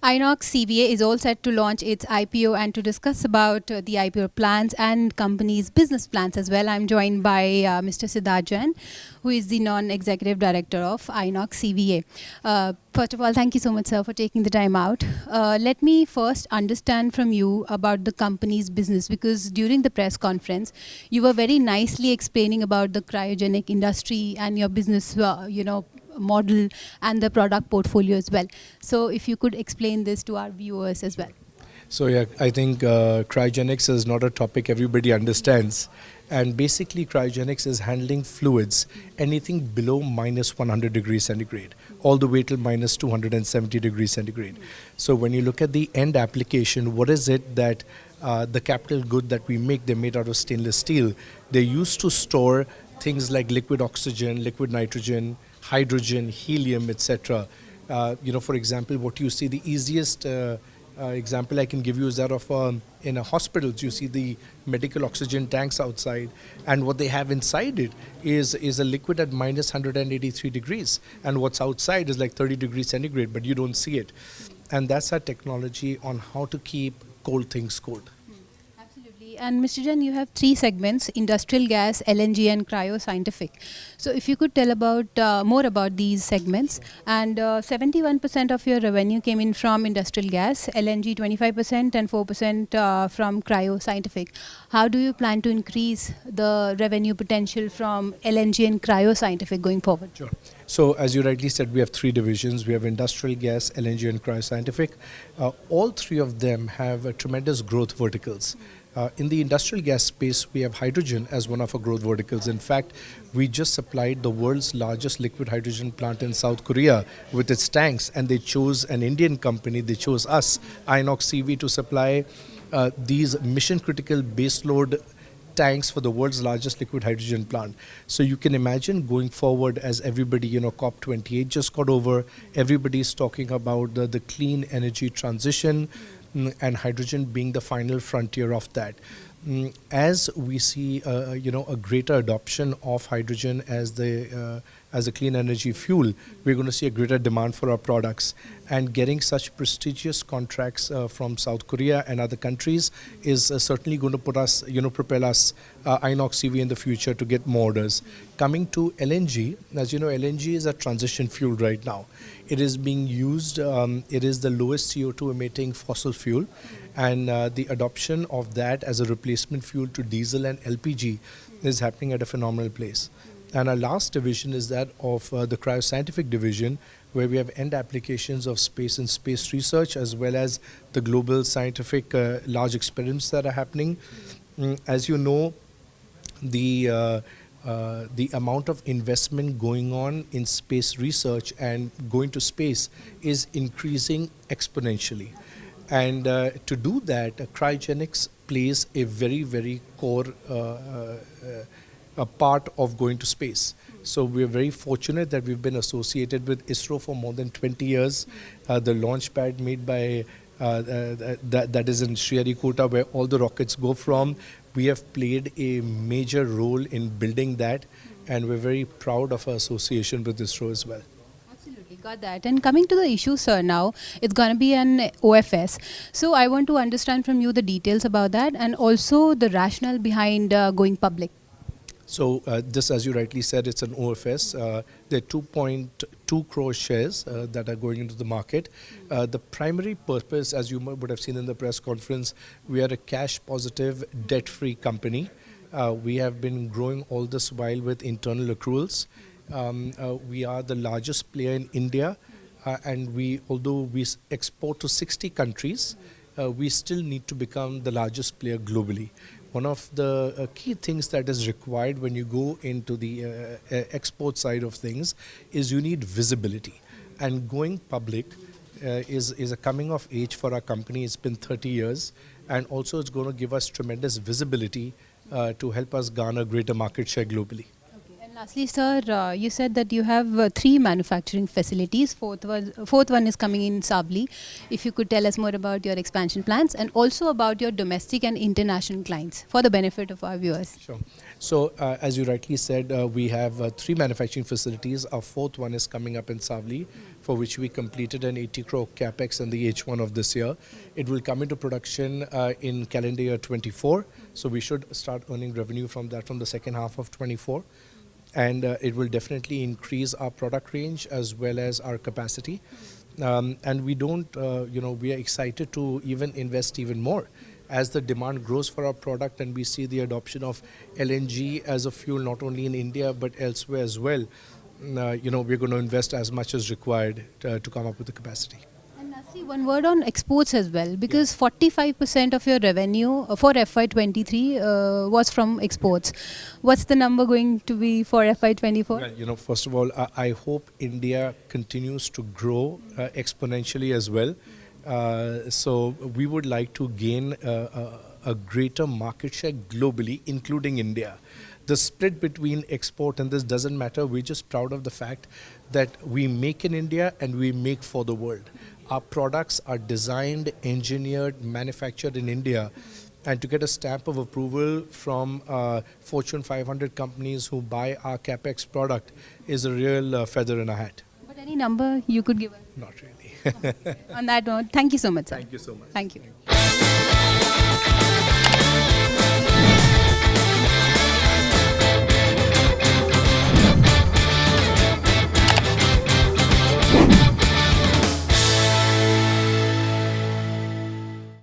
InoxCVA is all set to launch its IPO, and to discuss about the IPO plans and company's business plans as well, I'm joined by Mr. Siddharth Jain, who is the non-executive director of InoxCVA. First of all, thank you so much, sir, for taking the time out. Let me first understand from you about the company's business, because during the press conference, you were very nicely explaining about the cryogenic industry and your business, model and the product portfolio as well. So if you could explain this to our viewers as well. So yeah, I think cryogenics is not a topic everybody understands. And basically cryogenics is handling fluids, anything below minus 100 degrees centigrade, all the way till minus 270 degrees centigrade. So when you look at the end application, what is it that the capital good that we make, they're made out of stainless steel. They're used to store things like liquid oxygen, liquid nitrogen, hydrogen, helium, etc. For example, what you see, the easiest example I can give you is that of in a hospitals, you see the medical oxygen tanks outside, and what they have inside it is a liquid at minus 183 degrees, and what's outside is like 30 degrees centigrade, but you don't see it. And that's our technology on how to keep cold things cold. Absolutely. And Mr. Jain, you have three segments: industrial gas, LNG and cryo scientific. So if you could tell about more about these segments. And 71% of your revenue came in from industrial gas, LNG 25% and 4% from cryo scientific. How do you plan to increase the revenue potential from LNG and cryo scientific going forward? Sure. So as you rightly said, we have three divisions. We have industrial gas, LNG and cryoscientific. All three of them have tremendous growth verticals. In the industrial gas space, we have hydrogen as one of our growth verticals. In fact, we just supplied the world's largest liquid hydrogen plant in South Korea with its tanks, and they chose an Indian company. They chose us, INOxCVA, to supply these mission-critical baseload tanks for the world's largest liquid hydrogen plant. So you can imagine going forward, as everybody, COP28 just got over, everybody's talking about the clean energy transition, and hydrogen being the final frontier of that. As we see, a greater adoption of hydrogen as a clean energy fuel, we're going to see a greater demand for our products. And getting such prestigious contracts from South Korea and other countries is certainly going to put us, propel us, InoxCVA, in the future to get more orders. Coming to LNG, as you know, LNG is a transition fuel right now. It is being used, it is the lowest CO2 emitting fossil fuel, and the adoption of that as a replacement fuel to diesel and LPG is happening at a phenomenal pace. And our last division is that of the cryoscientific division, where we have end applications of space and space research, as well as the global scientific large experiments that are happening. As you know, the amount of investment going on in space research and going to space is increasing exponentially. And to do that, cryogenics plays a very, very core a part of going to space. So we're very fortunate that we've been associated with ISRO for more than 20 years. The launch pad made by that is in Sriharikota, where all the rockets go from. We have played a major role in building that, and we're very proud of our association with ISRO as well. Absolutely, got that. And coming to the issue, sir, now it's going to be an OFS. So I want to understand from you the details about that, and also the rationale behind going public. So this, as you rightly said, it's an OFS. There are 2.2 crore shares that are going into the market. The primary purpose, as you would have seen in the press conference, we are a cash positive, debt-free company. We have been growing all this while with internal accruals. We are the largest player in India, and although we export to 60 countries, we still need to become the largest player globally. One of the key things that is required when you go into the export side of things is you need visibility. And going public is a coming of age for our company. It's been 30 years. And also it's going to give us tremendous visibility to help us garner greater market share globally. Okay. And And lastly, sir, you said that you have 3 manufacturing facilities. Fourth one is coming in Savli. If you could tell us more about your expansion plans and also about your domestic and international clients for the benefit of our viewers. Sure. So, as you rightly said, we have 3 manufacturing facilities. Our fourth one is coming up in Savli, for which we completed an 80 crore capex in the H1 of this year. It will come into production in calendar year 24. So, we should start earning revenue from that from the second half of 24. And it will definitely increase our product range as well as our capacity. And we don't, we are excited to even invest even more as the demand grows for our product and we see the adoption of LNG as a fuel not only in India but elsewhere as well. We're going to invest as much as required to come up with the capacity. And lastly, one word on exports as well, because 45% of your revenue for FY23 was from exports. What's the number going to be for FY24? Well, first of all, I hope India continues to grow exponentially as well. So we would like to gain a greater market share globally, including India. The split between export and this doesn't matter. We're just proud of the fact that we make in India and we make for the world. Our products are designed, engineered, manufactured in India. And to get a stamp of approval from Fortune 500 companies who buy our CapEx product is a real feather in our hat. But any number you could give us? Not really. On that note, thank you so much, sir. Thank you so much. Thank you.